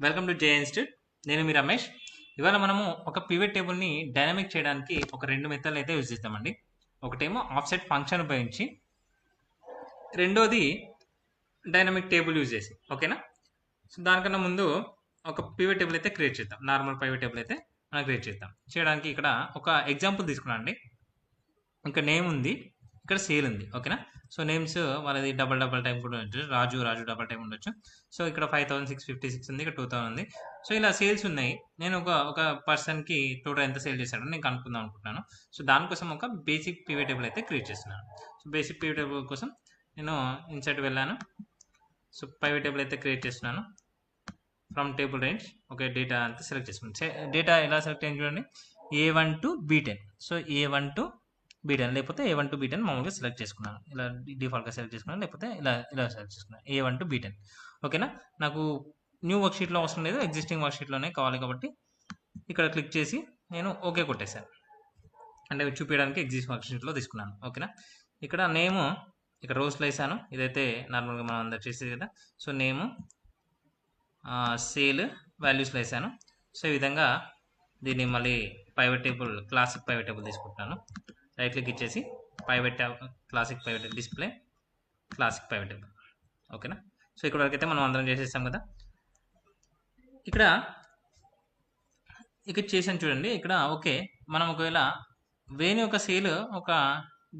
Welcome to J institute. నేను మీ రమేష్. ఇవాళ మనము ఒక పివట్ టేబుల్ని డైనమిక్ చేయడానికి ఒక రెండు మెథడ్లు అయితే యూజ్ చేస్తామండి. ఒకటేమో ఆఫ్సెట్ ఫంక్షన్ ఉపయోగించి, రెండోది డైనమిక్ టేబుల్ యూజ్ చేసి. ఓకేనా? సో దానికన్నా ముందు ఒక పివట్ టేబుల్ అయితే క్రియేట్ చేద్దాం. నార్మల్ పివట్ టేబుల్ అయితే మనం క్రియేట్ చేద్దాం. చేయడానికి ఇక్కడ ఒక ఎగ్జాంపుల్ తీసుకున్నాను అండి. ఇక్కడ నేమ్ ఉంది, ఇక్కడ సేల్ ఉంది. ఓకేనా? సో నేమ్స్ వాళ్ళది డబల్ టైం కూడా ఉండొచ్చు, రాజు డబల్ టైం ఉండొచ్చు. సో ఇక్కడ 5656 ఉంది, ఇక్కడ 2000 ఉంది. సో ఇలా సేల్స్ ఉన్నాయి. నేను ఒక పర్సన్కి టోటల్ ఎంత సేల్ చేశాడని నేను కనుక్కుందాం అనుకుంటున్నాను. సో దానికోసం ఒక బేసిక్ పివట్ టేబుల్ అయితే క్రియేట్ చేస్తున్నాను. సో బేసిక్ పివట్ టేబుల్ కోసం నేను ఇన్సర్ట్ వెళ్ళాను. సో పివట్ టేబుల్ అయితే క్రియేట్ చేస్తున్నాను. From table range okay, data అంతా సెలెక్ట్ చేసుకున్నాను. డేటా ఎలా సెలెక్ట్ అయింది చూడండి, A1 to B10. So A1 to B10 లేకపోతే A1 to B10 మామూలుగా సెలెక్ట్ చేసుకున్నాను. ఇలా డిఫాల్ట్గా సెలెక్ట్ చేసుకున్నాను, లేకపోతే ఇలా సెలెక్ట్ చేసుకున్నాను A1 to B10. ఓకేనా? నాకు న్యూ వర్క్షీట్లో అవసరం లేదు, ఎగ్జిస్టింగ్ వర్క్షీట్లోనే కావాలి కాబట్టి ఇక్కడ క్లిక్ చేసి నేను ఓకే కొట్టేశాను. అంటే చూపించడానికి ఎగ్జిస్టింగ్ వర్క్షీట్లో తీసుకున్నాను. ఓకేనా? ఇక్కడ నేము ఇక్కడ రోస్లో వేసాను. ఇదైతే నార్మల్గా మనం అందరు చేసేది కదా. సో నేము సేల్ వాల్యూస్లో వేసాను. సో ఈ విధంగా దీన్ని మళ్ళీ private table classic private table తీసుకుంటున్నాను. రైట్ క్లిక్ ఇచ్చేసి classic private display classic private table. ఓకేనా? సో ఇక్కడ వరకు అయితే మనం అందరం చేసేసాం కదా. ఇక్కడ చేసాను చూడండి. ఇక్కడ ఓకే, మనం ఒకవేళ వేని ఒక సేల్ ఒక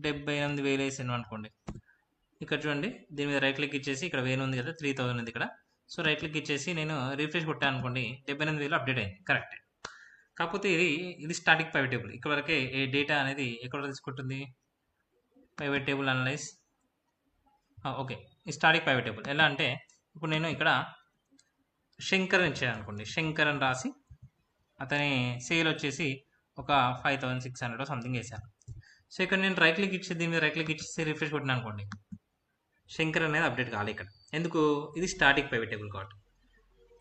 78,000 వేసాను అనుకోండి. ఇక్కడ చూడండి, దీని మీద రైట్ క్లిక్ ఇచ్చేసి ఇక్కడ వేను ఉంది కదా, 3000 ఉంది ఇక్కడ. సో రైట్ క్లిక్ ఇచ్చేసి నేను రిఫ్రెష్ కొట్టాను అనుకోండి, 78,000 అప్డేట్ అయింది. కరెక్ట్. కాకపోతే ఇది స్టాటిక్ ప్రైవేట్ టేబుల్. ఇక్కడ వరకే ఏ డేటా అనేది ఎక్కడ తీసుకుంటుంది, ప్రైవేట్ టేబుల్ అనలైజ్. ఓకే, ఈ స్టాటిక్ ప్రైవేట్ టేబుల్ ఎలా అంటే, ఇప్పుడు నేను ఇక్కడ శంకర్ ఇచ్చాను అనుకోండి, శంకర్ అని రాసి అతని సేల్ వచ్చేసి ఒక 5600 సంథింగ్ వేసాను. సో ఇక్కడ నేను రైట్ క్లిక్ ఇచ్చి దీని మీద రైట్ క్లిక్ ఇచ్చేసి రిఫ్రెష్ కొట్టినా అనుకోండి, శంకర్ అనేది అప్డేట్ కాలేదు ఇక్కడ. ఎందుకు? ఇది స్టాటిక్ ప్రైవేట్ టేబుల్ కాబట్టి.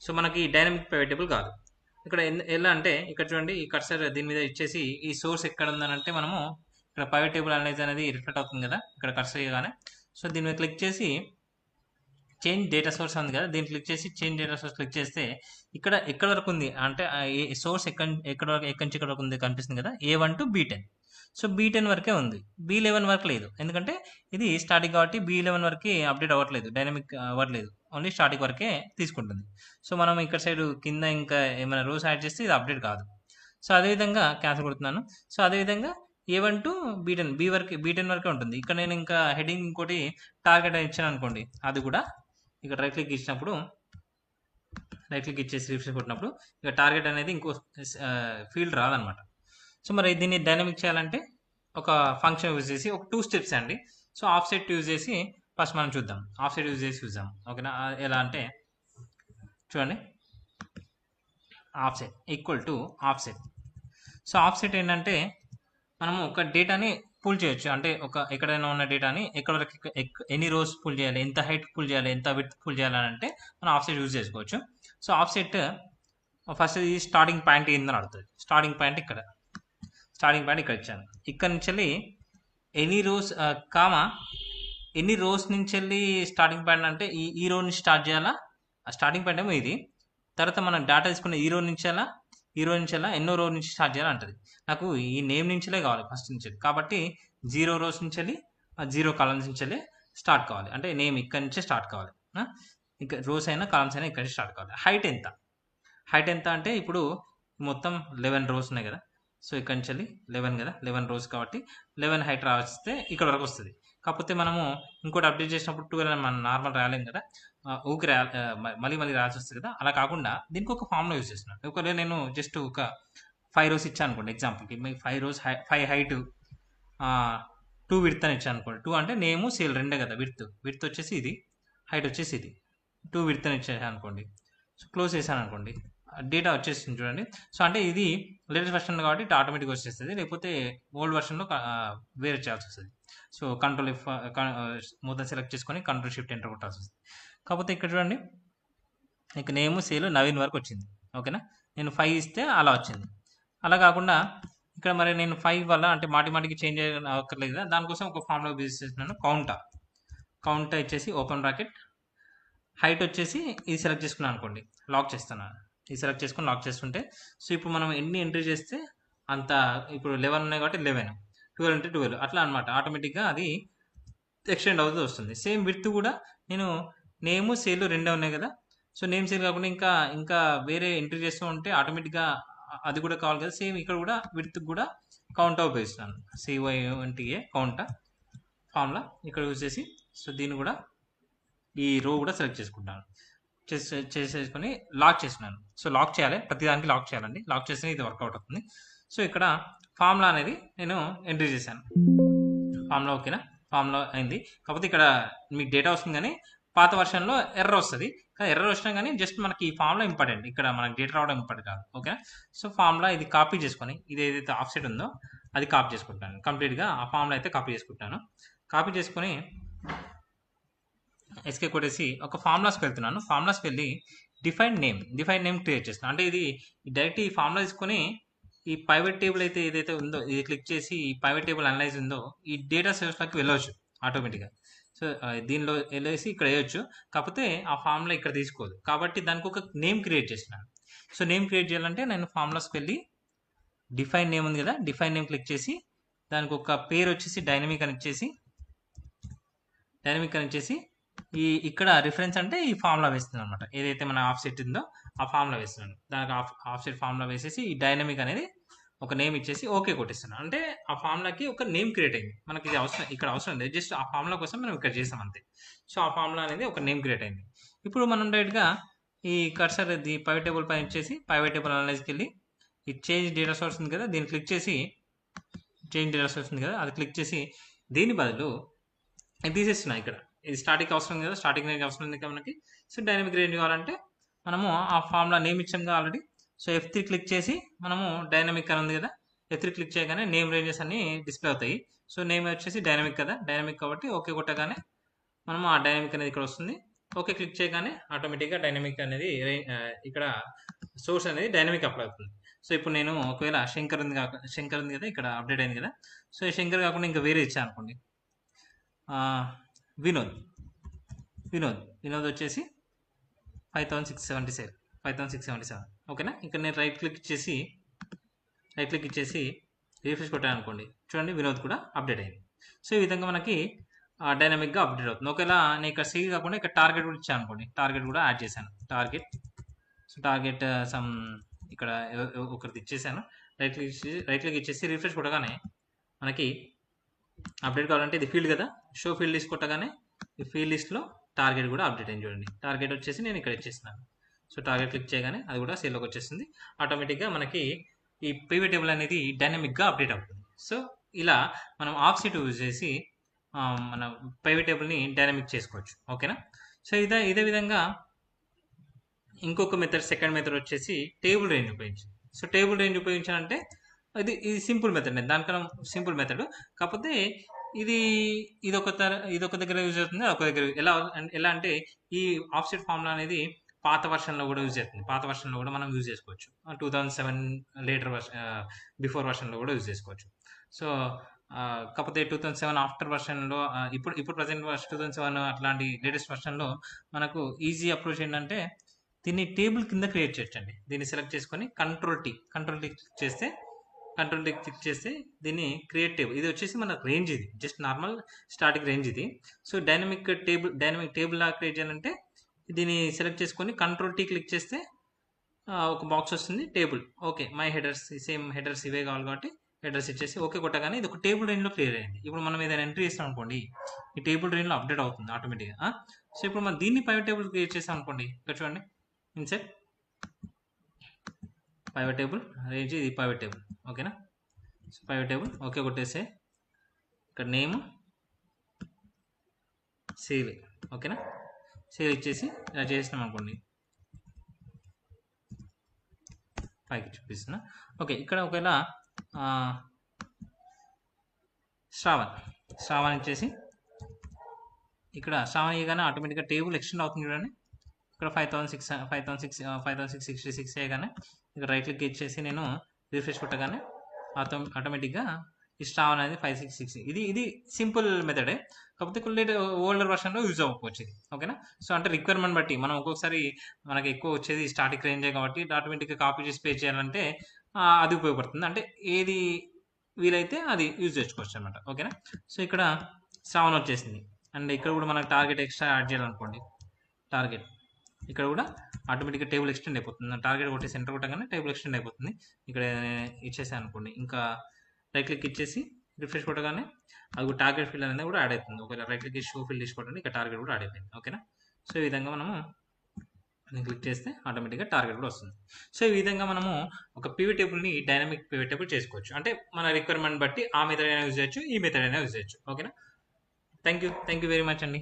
సో మనకి డైనమిక్ ప్రైవేట్ టేబుల్ కాదు. ఇక్కడ ఎలా అంటే, ఇక్కడ చూడండి, ఈ కర్సర్ దీని మీద ఇచ్చేసి ఈ సోర్స్ ఎక్కడ ఉందనంటే మనము ఇక్కడ ప్రైవేట్ టేబుల్ అనలైజ్ అనేది రిఫ్లెక్ట్ అవుతుంది కదా ఇక్కడ కర్సర్ చేయగానే. సో దీని మీద క్లిక్ చేసి చేంజ్ డేటా సోర్స్ ఉంది కదా, దీన్ని క్లిక్ చేసి చేంజ్ డేటా సోర్స్ క్లిక్ చేస్తే ఇక్కడ ఎక్కడ వరకు ఉంది అంటే సోర్స్ ఎక్కడ వరకు ఎక్కడి నుంచి ఎక్కడ వరకు ఉంది కనిపిస్తుంది కదా, A1 to B10. So B10 వరకే ఉంది, B11 వరకు లేదు. ఎందుకంటే ఇది స్టాటిక్ కాబట్టి B11 వరకు అప్డేట్ అవ్వట్లేదు, డైనమిక్ అవ్వట్లేదు, ఓన్లీ స్టాటిక్ వరకే తీసుకుంటుంది. సో మనం ఇక్కడ సైడ్ కింద ఇంకా ఏమైనా రోస్ యాడ్ చేస్తే ఇది అప్డేట్ కాదు. సో అదేవిధంగా క్యాన్సిల్ కొడుతున్నాను. సో అదేవిధంగా A1 to B10 B10 వరకే ఉంటుంది. ఇక్కడ నేను ఇంకా హెడింగ్ ఇంకోటి టార్గెట్ ఇచ్చాను అనుకోండి, అది కూడా ఇక్కడ రైట్ క్లిక్ ఇచ్చినప్పుడు రైట్ క్లిక్ ఇచ్చేసి రిఫ్రెష్ కొట్టినప్పుడు ఇక టార్గెట్ అనేది ఇంకో ఫీల్డ్ రాదనమాట. సో మరి దీన్ని డైనమిక్ చేయాలంటే ఒక ఫంక్షన్ యూజ్ చేసి ఒక 2 స్టెప్స్ అండి. సో ఆఫ్సెట్ యూజ్ చేసి ఫస్ట్ మనం చూద్దాం. ఆఫ్సెట్ యూజ్ చేసి చూద్దాం. ఓకేనా? ఎలా అంటే చూడండి, offset equal to offset. So offset ఏంటంటే మనము ఒక డేటాని పుల్ చేయొచ్చు. అంటే ఎక్కడైనా ఉన్న డేటాని ఎక్కడ వరకు ఎన్ని రోస్ పుల్ చేయాలి, ఎంత హైట్ పుల్ చేయాలి, ఎంత విడ్త్ పుల్ చేయాలి అంటే మనం ఆఫ్సెట్ యూజ్ చేసుకోవచ్చు. సో ఆఫ్సెట్ ఫస్ట్ ఇది స్టార్టింగ్ పాయింట్ ఏందని అడుగుతుంది. స్టార్టింగ్ పాయింట్ ఇక్కడ ఇచ్చాను. ఇక్కడ నుంచి వెళ్ళి ఎన్ని రోస్ ఎన్ని రోస్ నుంచి వెళ్ళి స్టార్టింగ్ పాయింట్ అంటే ఈ రో నుంచి స్టార్ట్ చేయాలా, స్టార్టింగ్ పాయింట్ ఏమో ఇది. తర్వాత మనం డేటా తీసుకున్న ఈ రో నుంచి ఎన్నో రో నుంచి స్టార్ట్ చేయాలంటది. నాకు ఈ నేమ్ నుంచిలే కావాలి, ఫస్ట్ నుంచి. కాబట్టి 0 రోస్ నుంచి వెళ్ళి 0 కాలమ్స్ నుంచి వెళ్ళి స్టార్ట్ కావాలి. అంటే నేమ్ ఇక్కడ నుంచే స్టార్ట్ కావాలి. ఇంకా రోస్ అయినా కాలమ్స్ అయినా ఇక్కడ నుంచి స్టార్ట్ కావాలి. హైట్ ఎంత అంటే ఇప్పుడు మొత్తం 11 రోస్ ఉన్నాయి కదా. సో ఇక్కడ నుంచి వెళ్ళి 11 కదా, 11 రోస్ కాబట్టి 11 హైట్ రాస్తే ఇక్కడ వరకు వస్తుంది. కాకపోతే మనము ఇంకోటి అప్డేట్ చేసినప్పుడు 12 అని మనం నార్మల్ రాయలేం కదా, ఊకి మళ్ళీ రాయాల్సి వస్తుంది కదా. అలా కాకుండా దీనికి ఒక ఫామ్లో యూజ్ చేస్తున్నాను. ఒకవేళ నేను జస్ట్ ఒక 5 రోస్ ఇచ్చాను అనుకోండి, ఎగ్జాంపుల్కి మీకు 5 రోస్ 5 హైట్ 2 విడ్త్ అని ఇచ్చాను అనుకోండి. 2 అంటే నేము సేల్ రెండే కదా, విడ్త్ వచ్చేసి ఇది, హైట్ వచ్చేసి ఇది. 2 విడ్త్ అని ఇచ్చేసాను అనుకోండి. సో క్లోజ్ చేశాను అనుకోండి, డేటా వచ్చేస్తుంది చూడండి. సో అంటే ఇది లేటెస్ట్ వర్షన్ కాబట్టి ఇది ఆటోమేటిక్గా వచ్చేస్తుంది, లేకపోతే ఓల్డ్ వర్షన్లో వేరే చేయాల్సి వస్తుంది. సో కంట్రోల్ మొత్తం సెలెక్ట్ చేసుకొని కంట్రోల్ షిఫ్ట్ ఎంటర్ కొట్టాల్సి వస్తుంది. కాకపోతే ఇక్కడ చూడండి, ఇక నేమ్ సేల్ నవీన్ వరకు వచ్చింది. ఓకేనా? నేను 5 ఇస్తే అలా వచ్చింది. అలా కాకుండా ఇక్కడ మరి నేను 5 వల్ల అంటే మాటికి చేంజ్ అవ్వక్కర్లేదు కదా, దానికోసం ఒక ఫార్ములా యూజ్ చేస్తున్నాను. కౌంట్ ఇచ్చేసి ఓపెన్ బ్రాకెట్ హైట్ వచ్చేసి ఇది సెలెక్ట్ చేసుకున్నాను అనుకోండి, లాక్ చేస్తున్నాను. ఇది సెలెక్ట్ చేసుకొని లాక్ చేస్తుంటే సో ఇప్పుడు మనం ఎన్ని ఎంట్రీ చేస్తే అంత, ఇప్పుడు 11 ఉన్నాయి కాబట్టి 11, 12 అంటే 12 అట్లా అనమాట. ఆటోమేటిక్గా అది ఎక్స్టెండ్ అవుతూ వస్తుంది. సేమ్ విడ్త్ కూడా నేను నేమ్ సేల్ రెండే ఉన్నాయి కదా, సో నేమ్ సేల్ కాకుండా ఇంకా ఇంకా వేరే ఎంట్రీ చేస్తూ ఉంటే ఆటోమేటిక్గా అది కూడా కావాలి కదా. సేమ్ ఇక్కడ కూడా విడ్త్ కూడా కౌంట్ ఉపయోగిస్తున్నాను, CYONTA కౌంట్ ఫార్ములా ఇక్కడ యూజ్ చేసి సో దీన్ని కూడా ఈ రో కూడా సెలెక్ట్ చేసుకుంటాను. చేసేసుకొని లాక్ చేస్తున్నాను. సో లాక్ చేయాలి, ప్రతిదానికి లాక్ చేయాలండి. లాక్ చేస్తే ఇది వర్కౌట్ అవుతుంది. సో ఇక్కడ ఫార్ములా అనేది నేను ఎంట్రీ చేశాను. ఫార్ములా ఓకేనా, ఫార్ములా అయింది. కాకపోతే ఇక్కడ మీకు డేటా వస్తుంది కానీ పాత వర్షన్లో ఎర్రర్ వస్తుంది. కానీ ఎర్రర్ వచ్చినా కానీ జస్ట్ మనకి ఈ ఫార్ములా ఇంపార్టెంట్, ఇక్కడ మనకి డేటా రావడం ఇంపార్టెంట్ కాదు. ఓకేనా. సో ఫార్ములా ఇది కాపీ చేసుకొని ఇది ఏదైతే ఆఫ్సెట్ ఉందో అది కాపీ చేసుకుంటాను. కంప్లీట్గా ఆ ఫార్ములా అయితే కాపీ చేసుకుంటాను. కాపీ చేసుకొని ఎస్కే కొట్టేసి ఒక ఫార్ములాస్కి వెళ్తున్నాను. ఫార్ములాస్కి వెళ్ళి డిఫైన్ నేమ్ క్రియేట్ చేస్తున్నాను. అంటే ఇది డైరెక్ట్ ఈ ఫార్ములా తీసుకొని ఈ పైవట్ టేబుల్ అయితే ఏదైతే ఉందో ఇది క్లిక్ చేసి ఈ పైవట్ టేబుల్ అనలైజ్ ఉందో ఈ డేటా సోర్స్లోకి వెళ్ళవచ్చు ఆటోమేటిక్గా. సో దీనిలో వెళ్ళేసి ఇక్కడ వేయచ్చు. కాకపోతే ఆ ఫార్ములా ఇక్కడ తీసుకోదు కాబట్టి దానికి ఒక నేమ్ క్రియేట్ చేస్తున్నాను. సో నేమ్ క్రియేట్ చేయాలంటే నేను ఫార్ములాస్కి వెళ్ళి డిఫైన్ నేమ్ ఉంది కదా, డిఫైన్ నేమ్ క్లిక్ చేసి దానికి ఒక పేరు వచ్చేసి డైనమిక్ అని ఇచ్చేసి ఇక్కడ రిఫరెన్స్ అంటే ఈ ఫార్ములా వేస్తున్నాను అనమాట. ఏదైతే మన ఆఫ్సెట్ ఉందో ఆ ఫార్ములా వేస్తున్నాను. దానికి ఆఫ్సెట్ ఫార్ములా వేసేసి ఈ డైనమిక్ అనేది ఒక నేమ్ ఇచ్చేసి ఓకే కొట్టిస్తున్నాను. అంటే ఆ ఫార్ములాకి ఒక నేమ్ క్రియేట్ అయింది. మనకి ఇది అవసరం, ఇక్కడ అవసరం లేదు, జస్ట్ ఆ ఫార్ములా కోసం మనం ఇక్కడ చేసాం అంతే. సో ఆ ఫార్ములా అనేది ఒక నేమ్ క్రియేట్ అయింది. ఇప్పుడు మనం డైరెక్ట్గా ఈ కర్సర్ ది పైవట్ టేబుల్ పైన ఇచ్చేసి పైవట్ టేబుల్ అనలైజ్కి వెళ్ళి ఈ చేంజ్ డేటా సోర్స్ ఉంది కదా, దీన్ని క్లిక్ చేసి చేంజ్ డేటా సోర్స్ ఉంది కదా అది క్లిక్ చేసి దీని బదులు ఇది తీసేస్తున్నా. ఇక్కడ ఇది స్టాటిక్ అవసరం కదా, స్టాటిక్ రేంజ్ అవసరం ఉంది మనకి. సో డైనమిక్ రేంజ్ కావాలంటే మనము ఆ ఫార్ములా నేమ్ ఇచ్చాం కదా ఆల్రెడీ. సో F3 క్లిక్ చేసి మనము డైనమిక్ అని ఉంది కదా, F3 క్లిక్ చేయగానే నేమ్ రేంజెస్ అన్ని డిస్ప్లే అవుతాయి. సో నేమ్ వచ్చేసి డైనమిక్ కదా, డైనమిక్ కాబట్టి ఓకే కొట్టగానే మనము ఆ డైనమిక్ అనేది ఇక్కడ వస్తుంది. ఓకే క్లిక్ చేయగానే ఆటోమేటిక్గా డైనమిక్ అనేది ఇక్కడ సోర్స్ అనేది డైనమిక్ అప్లై అవుతుంది. సో ఇప్పుడు నేను ఒకవేళ శంకర్ ఉంది కదా, ఇక్కడ అప్డేట్ అయింది కదా. సో శంకర్ కాకుండా ఇంకా వేరే ఇచ్చాను అనుకోండి, వినోద్ వచ్చేసి 5677 ఓకేనా. ఇక్కడ నేను రైట్ క్లిక్ ఇచ్చేసి రిఫ్రెష్ కొట్టాను అనుకోండి, చూడండి వినోద్ కూడా అప్డేట్ అయింది. సో ఈ విధంగా మనకి డైనమిక్గా అప్డేట్ అవుతుంది. ఒకవేళ నేను ఇక్కడ సీ కాకుండా ఇక్కడ టార్గెట్ కూడా ఇచ్చాను అనుకోండి, టార్గెట్ కూడా యాడ్ చేశాను. టార్గెట్ సమ్ ఇక్కడ ఒకరిది ఇచ్చేసాను. రైట్ క్లిక్ ఇచ్చేసి రిఫ్రెష్ కొట్టగానే మనకి అప్డేట్ కావాలంటే ఇది ఫీల్డ్ కదా, షో ఫీల్డ్ లిస్ట్ కొట్టగానే ఈ ఫీల్డ్ లిస్ట్లో టార్గెట్ కూడా అప్డేట్ అయింది. చూడండి టార్గెట్ వచ్చేసి నేను ఇక్కడ ఇచ్చేస్తున్నాను. సో టార్గెట్ క్లిక్ చేయగానే అది కూడా సేల్లోకి వచ్చేస్తుంది. ఆటోమేటిక్గా మనకి ఈ పివట్ టేబుల్ అనేది డైనమిక్గా అప్డేట్ అవుతుంది. సో ఇలా మనం ఆఫ్సెట్ యూజ్ చేసి మన పివట్ టేబుల్ని డైనమిక్ చేసుకోవచ్చు. ఓకేనా. సో ఇదే విధంగా ఇంకొక మెథడ్, సెకండ్ మెథడ్ వచ్చేసి టేబుల్ రేంజ్ ఉపయోగించి. సో టేబుల్ రేంజ్ ఉపయోగించాలంటే ఇది సింపుల్ మెథడ్, దానికన్నా సింపుల్ మెథడ్. కాకపోతే ఇదొక దగ్గర యూజ్ అవుతుంది, ఒక దగ్గర ఎలా అంటే ఈ ఆఫ్సెట్ ఫార్ములా అనేది పాత వర్షన్లో కూడా యూజ్ అవుతుంది. పాత వర్షన్లో కూడా మనం యూజ్ చేసుకోవచ్చు. 2007 లేటర్ బిఫోర్ వర్షన్లో కూడా యూజ్ చేసుకోవచ్చు. సో కాకపోతే 2007 ఆఫ్టర్ వర్షన్లో ఇప్పుడు ప్రజెంట్ 2007 అట్లాంటి లేటెస్ట్ వర్షన్లో మనకు ఈజీ అప్రోచ్ ఏంటంటే దీన్ని టేబుల్ కింద క్రియేట్ చేయొచ్చండి. దీన్ని సెలెక్ట్ చేసుకొని కంట్రోల్ టీ క్లిక్ చేస్తే దీన్ని క్రియేట్ టేబుల్, ఇది వచ్చేసి మన రేంజ్, ఇది జస్ట్ నార్మల్ స్టాటిక్ రేంజ్ ఇది. సో డైనమిక్ టేబుల్ లాగా క్రియేట్ చేయాలంటే దీన్ని సెలెక్ట్ చేసుకొని కంట్రోల్ టీ క్లిక్ చేస్తే ఒక బాక్స్ వస్తుంది, table. Okay my headers, same headers ఇవే కావాలి కాబట్టి హెడర్స్ ఇచ్చేసి ఓకే కొట్టగానే ఇది ఒక టేబుల్ రేంజ్లో క్లియర్ అయింది. ఇప్పుడు మనం ఏదైనా ఎంట్రీ చేస్తాం అనుకోండి, ఈ టేబుల్ రేంజ్లో అప్డేట్ అవుతుంది ఆటోమేటిక్గా. సో ఇప్పుడు మనం దీన్ని పైవట్ టేబుల్ క్రియేట్ చేస్తాం అనుకోండి, ఇక్కడ చూడండి ఇన్సెట్ పైవట్ టేబుల్ రేంజ్, ఇది పైవట్ టేబుల్. ఓకేనా. సో పైవట్ టేబుల్ ఓకే కొట్టేస్తే ఇక్కడ నేమ్ సేవ్, ఓకేనా. సేవ్ ఇచ్చేసి ఇలా చేసినాం అనుకోండి, పైకి చూపిస్తున్నా. ఓకే ఇక్కడ ఒకవేళ శ్రావణ్ ఇచ్చేసి ఇక్కడ శ్రావణ్ ఇవ్వగానే ఆటోమేటిక్గా టేబుల్ ఎక్స్టెండ్ అవుతుంది. చూడండి ఇక్కడ 5666 చేయగానే ఇక్కడ రైట్ క్లిక్ ఇచ్చేసి నేను రిఫ్రెష్ కొట్టగానే ఆటోమేటిక్గా ఈ స్ట్రావన్ అనేది 566. ఇది సింపుల్ మెథడే, కాకపోతే కొన్ని ఓల్డర్ వర్షన్లో యూజ్ అవ్వకపోవచ్చు ఇది. ఓకేనా? సో అంటే రిక్వైర్మెంట్ బట్టి మనం ఒక్కొక్కసారి మనకి ఎక్కువ వచ్చేది స్టాటిక్ రేంజే కాబట్టి ఆటోమేటిక్గా కాపీ చేసి పే చేయాలంటే అది ఉపయోగపడుతుంది. అంటే ఏది వీలైతే అది యూజ్ చేసుకోవచ్చు అనమాట. ఓకేనా? సో ఇక్కడ శ్రావణ్ వచ్చేసింది. అండ్ ఇక్కడ కూడా మనకు టార్గెట్ ఎక్స్ట్రా యాడ్ చేయాలనుకోండి, టార్గెట్ ఇక్కడ కూడా ఆటోమేటిక్గా టేబుల్ ఎక్స్టెండ్ అయిపోతుంది. టార్గెట్ కొట్టి సెంటర్ కొట్టగానే టేబుల్ ఎక్స్టెండ్ అయిపోతుంది. ఇక్కడ ఇచ్చేసాను అనుకోండి, ఇంకా రైట్ క్లిక్ ఇచ్చేసి రిఫ్రెష్ కొట్టగానే అది కూడా టార్గెట్ ఫీల్డ్ అనేది కూడా యాడ్ అవుతుంది. ఒకవేళ రైట్ క్లిక్ షో ఫీల్డ్ తీసుకోవడానికి ఇక్కడ టార్గెట్ కూడా యాడ్ అయిపోయింది. ఓకేనా? సో ఈ విధంగా మనము క్లిక్ చేస్తే ఆటోమేటిక్గా టార్గెట్ కూడా వస్తుంది. సో ఈ విధంగా మనము ఒక పివట్ టేబుల్ని డైనమిక్ పివట్ టేబుల్ చేసుకోవచ్చు. అంటే మన రిక్వైర్మెంట్ బట్టి ఆ మెథడ్ అయినా యూజ్ చేయొచ్చు, ఈ మెథడ్ అయినా యూజ్ చేయొచ్చు. ఓకేనా? థ్యాంక్ యూ వెరీ మచ్ అండి.